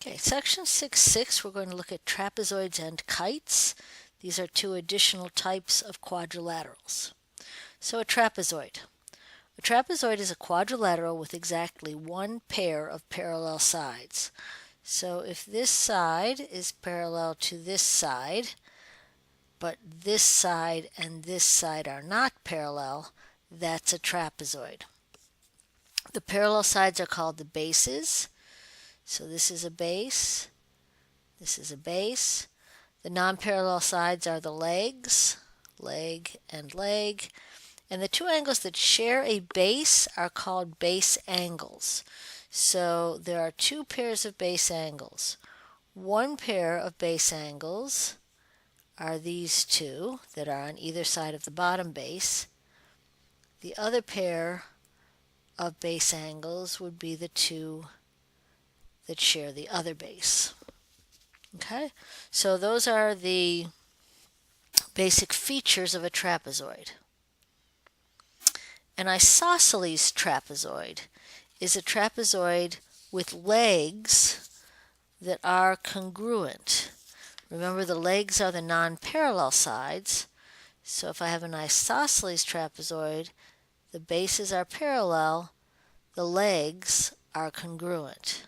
Okay, section 6.6, we're going to look at trapezoids and kites. These are two additional types of quadrilaterals. So a trapezoid. A trapezoid is a quadrilateral with exactly one pair of parallel sides. So if this side is parallel to this side, but this side and this side are not parallel, that's a trapezoid. The parallel sides are called the bases. So this is a base, this is a base. The non-parallel sides are the legs, leg and leg. And the two angles that share a base are called base angles. So there are two pairs of base angles. One pair of base angles are these two that are on either side of the bottom base. The other pair of base angles would be the two that share the other base. Okay, so those are the basic features of a trapezoid. An isosceles trapezoid is a trapezoid with legs that are congruent. Remember, the legs are the non-parallel sides. So if I have an isosceles trapezoid, the bases are parallel, the legs are congruent.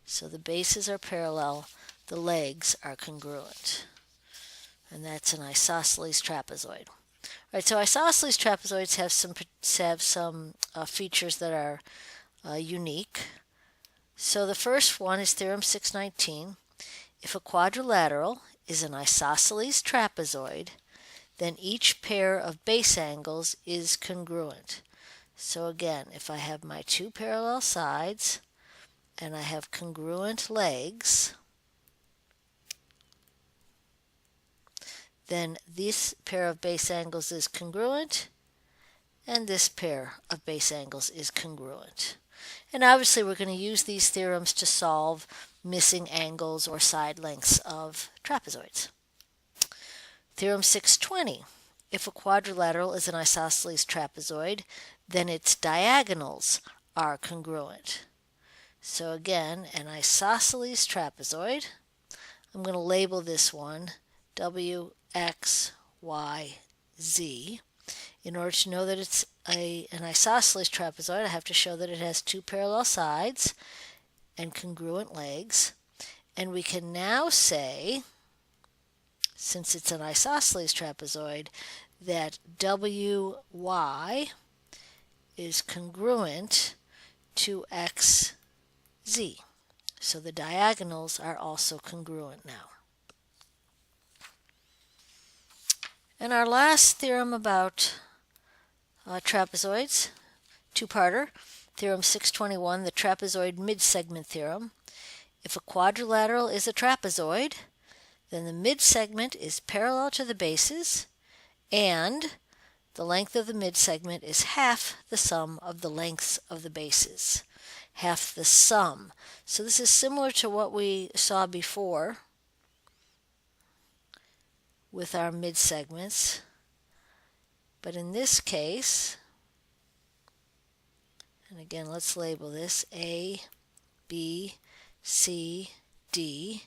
So the bases are parallel, the legs are congruent. And that's an isosceles trapezoid. All right, so isosceles trapezoids have some features that are unique. So the first one is Theorem 619. If a quadrilateral is an isosceles trapezoid, then each pair of base angles is congruent. So again, if I have my two parallel sides and I have congruent legs, then this pair of base angles is congruent and this pair of base angles is congruent. And obviously we're going to use these theorems to solve missing angles or side lengths of trapezoids. Theorem 620. If a quadrilateral is an isosceles trapezoid, then its diagonals are congruent. So again, an isosceles trapezoid, I'm going to label this one W, X, Y, Z. In order to know that it's an isosceles trapezoid, I have to show that it has two parallel sides and congruent legs. And we can now say, since it's an isosceles trapezoid, that WY is congruent to XZ. So the diagonals are also congruent now. And our last theorem about trapezoids, two-parter, Theorem 621, the trapezoid midsegment theorem. If a quadrilateral is a trapezoid, then the midsegment is parallel to the bases, and the length of the midsegment is half the sum of the lengths of the bases. Half the sum. So this is similar to what we saw before with our midsegments. But in this case, and again, let's label this A, B, C, D,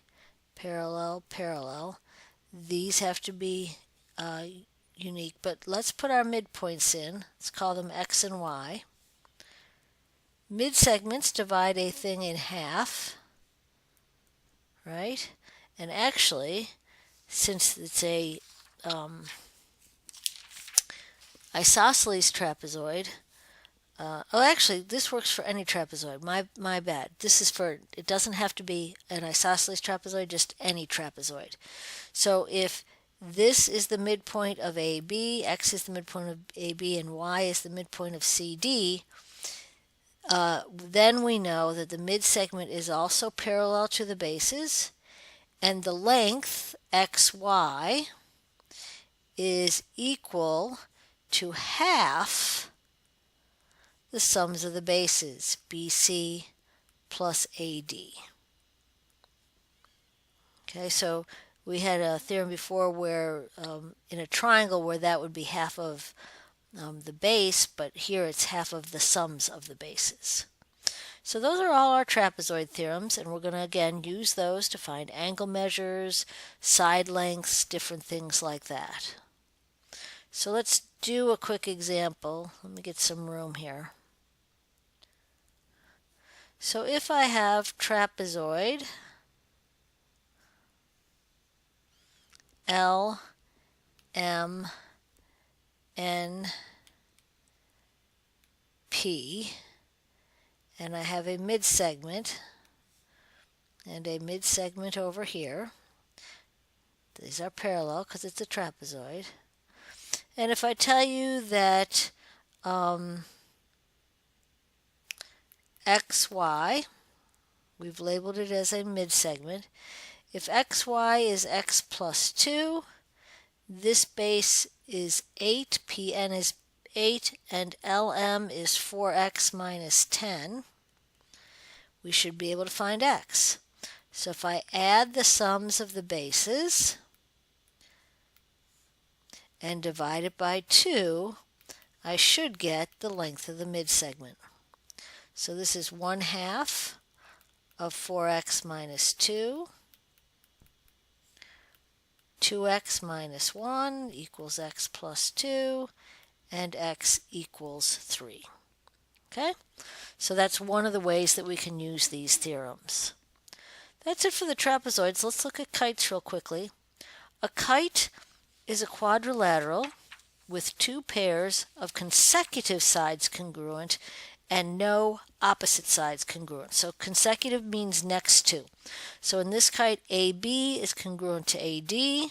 parallel, parallel. These have to be unique, but let's put our midpoints in. Let's call them X and Y. Midsegments divide a thing in half, right? And actually, since it's a isosceles trapezoid, actually, this works for any trapezoid. My bad. This is for, it doesn't have to be an isosceles trapezoid, just any trapezoid. So if this is the midpoint of AB, X is the midpoint of AB, and Y is the midpoint of CD, then we know that the midsegment is also parallel to the bases, and the length, XY, is equal to half the sums of the bases, BC plus AD. Okay, so we had a theorem before where in a triangle where that would be half of the base, but here it's half of the sums of the bases. So those are all our trapezoid theorems, and we're going to again use those to find angle measures, side lengths, different things like that. So let's do a quick example. Let me get some room here. So if I have trapezoid L, M, N, P, and I have a mid-segment and a mid-segment over here. These are parallel because it's a trapezoid. And if I tell you that XY, we've labeled it as a mid-segment. If XY is x plus 2, this base is 8, Pn is 8, and Lm is 4x minus 10, we should be able to find x. So if I add the sums of the bases and divide it by 2, I should get the length of the midsegment. So this is 1/2 of 4x minus 2. 2x minus 1 equals x plus 2, and x equals 3. Okay? So that's one of the ways that we can use these theorems. That's it for the trapezoids. Let's look at kites real quickly. A kite is a quadrilateral with two pairs of consecutive sides congruent and no opposite sides congruent. So consecutive means next to. So in this kite, AB is congruent to AD,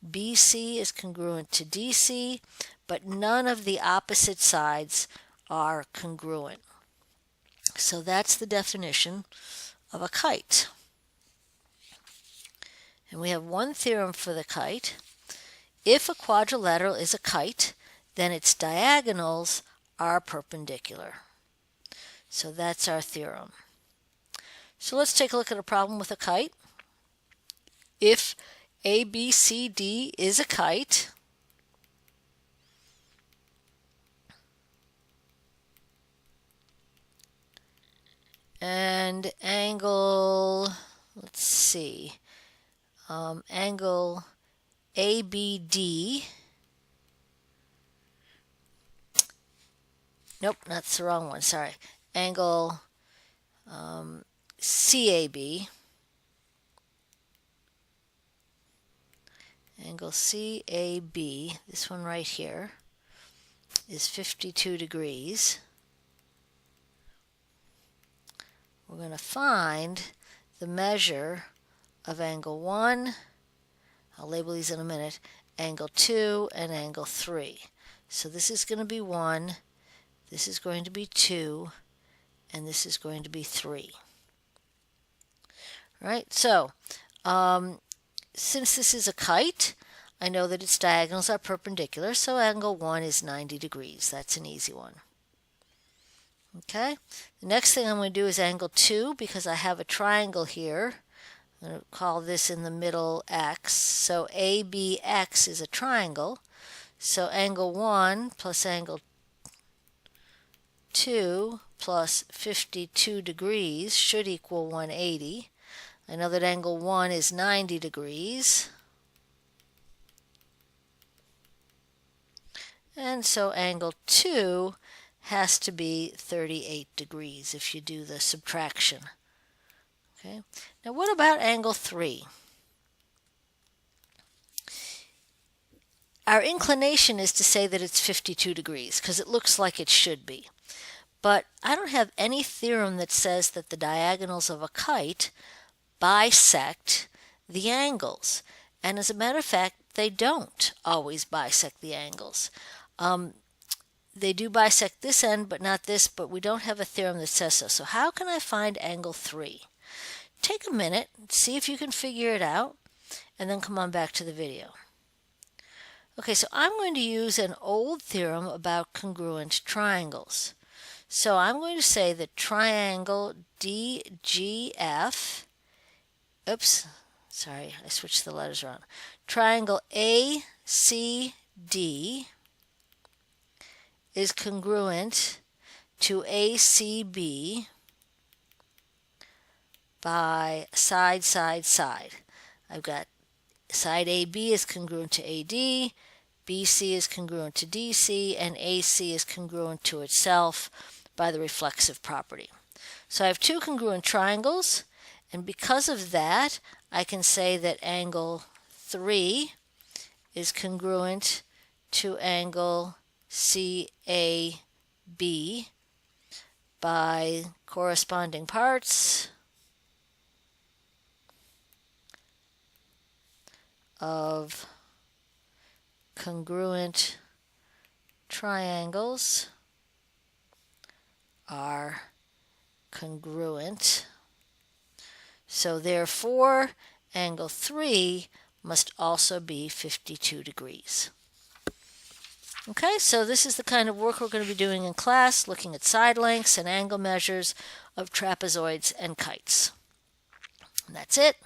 BC is congruent to DC, but none of the opposite sides are congruent. So that's the definition of a kite. And we have one theorem for the kite. If a quadrilateral is a kite, then its diagonals are perpendicular. So that's our theorem. So let's take a look at a problem with a kite. If ABCD is a kite, and angle, let's see, angle ABD, nope, that's the wrong one, sorry, angle CAB, angle CAB, this one right here, is 52 degrees. We're going to find the measure of angle 1, I'll label these in a minute, angle 2, and angle 3. So this is going to be 1, this is going to be 2, and this is going to be 3. All right, so since this is a kite, I know that its diagonals are perpendicular, so angle 1 is 90 degrees. That's an easy one. Okay, the next thing I'm going to do is angle 2, because I have a triangle here. I'm going to call this in the middle x. So ABX is a triangle. So angle 1 plus angle 2 plus 52 degrees should equal 180. I know that angle 1 is 90 degrees. And so angle 2 has to be 38 degrees if you do the subtraction. Okay. Now what about angle 3? Our inclination is to say that it's 52 degrees because it looks like it should be. But I don't have any theorem that says that the diagonals of a kite bisect the angles. And as a matter of fact, they don't always bisect the angles. They do bisect this end, but not this, but we don't have a theorem that says so. So how can I find angle 3? Take a minute, see if you can figure it out, and then come on back to the video. Okay, so I'm going to use an old theorem about congruent triangles. So I'm going to say that triangle DGF, oops, sorry, I switched the letters around. Triangle ACD is congruent to ACB by side, side, side. I've got side AB is congruent to AD, BC is congruent to DC, and AC is congruent to itself by the reflexive property. So I have two congruent triangles, and because of that, I can say that angle 3 is congruent to angle CAB by corresponding parts of congruent triangles are congruent. So therefore, angle 3 must also be 52 degrees. Okay, so this is the kind of work we're going to be doing in class, looking at side lengths and angle measures of trapezoids and kites. And that's it.